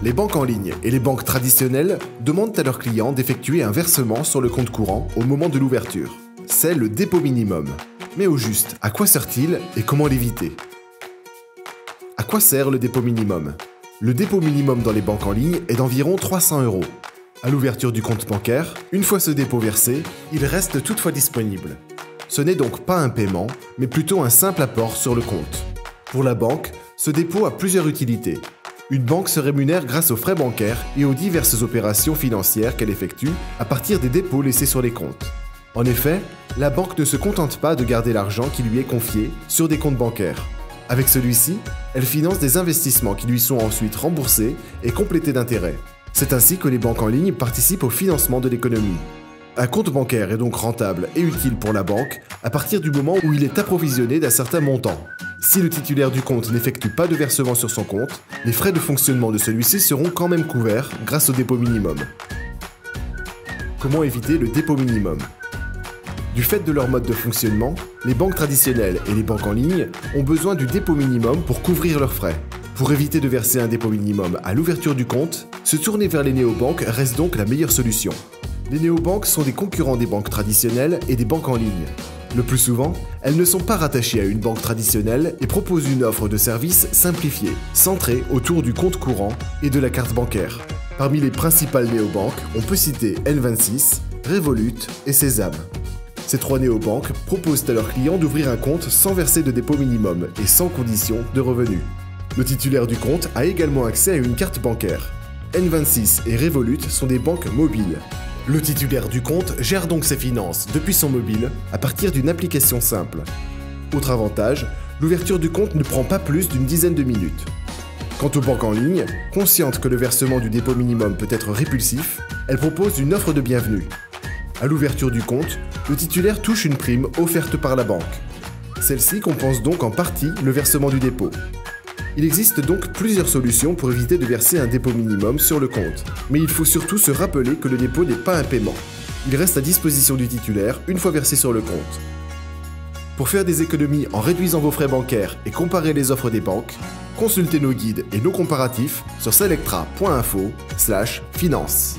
Les banques en ligne et les banques traditionnelles demandent à leurs clients d'effectuer un versement sur le compte courant au moment de l'ouverture. C'est le dépôt minimum. Mais au juste, à quoi sert-il et comment l'éviter? À quoi sert le dépôt minimum? Le dépôt minimum dans les banques en ligne est d'environ 300 €. À l'ouverture du compte bancaire, une fois ce dépôt versé, il reste toutefois disponible. Ce n'est donc pas un paiement, mais plutôt un simple apport sur le compte. Pour la banque, ce dépôt a plusieurs utilités. Une banque se rémunère grâce aux frais bancaires et aux diverses opérations financières qu'elle effectue à partir des dépôts laissés sur les comptes. En effet, la banque ne se contente pas de garder l'argent qui lui est confié sur des comptes bancaires. Avec celui-ci, elle finance des investissements qui lui sont ensuite remboursés et complétés d'intérêts. C'est ainsi que les banques en ligne participent au financement de l'économie. Un compte bancaire est donc rentable et utile pour la banque à partir du moment où il est approvisionné d'un certain montant. Si le titulaire du compte n'effectue pas de versement sur son compte, les frais de fonctionnement de celui-ci seront quand même couverts grâce au dépôt minimum. Comment éviter le dépôt minimum? Du fait de leur mode de fonctionnement, les banques traditionnelles et les banques en ligne ont besoin du dépôt minimum pour couvrir leurs frais. Pour éviter de verser un dépôt minimum à l'ouverture du compte, se tourner vers les néobanques reste donc la meilleure solution. Les néobanques sont des concurrents des banques traditionnelles et des banques en ligne. Le plus souvent, elles ne sont pas rattachées à une banque traditionnelle et proposent une offre de services simplifiée, centrée autour du compte courant et de la carte bancaire. Parmi les principales néobanques, on peut citer N26, Revolut et Sésame. Ces trois néobanques proposent à leurs clients d'ouvrir un compte sans verser de dépôt minimum et sans condition de revenus. Le titulaire du compte a également accès à une carte bancaire. N26 et Revolut sont des banques mobiles. Le titulaire du compte gère donc ses finances depuis son mobile à partir d'une application simple. Autre avantage, l'ouverture du compte ne prend pas plus d'une dizaine de minutes. Quant aux banques en ligne, conscientes que le versement du dépôt minimum peut être répulsif, elles proposent une offre de bienvenue. À l'ouverture du compte, le titulaire touche une prime offerte par la banque. Celle-ci compense donc en partie le versement du dépôt. Il existe donc plusieurs solutions pour éviter de verser un dépôt minimum sur le compte, mais il faut surtout se rappeler que le dépôt n'est pas un paiement. Il reste à disposition du titulaire une fois versé sur le compte. Pour faire des économies en réduisant vos frais bancaires et comparer les offres des banques, consultez nos guides et nos comparatifs sur selectra.info/finance.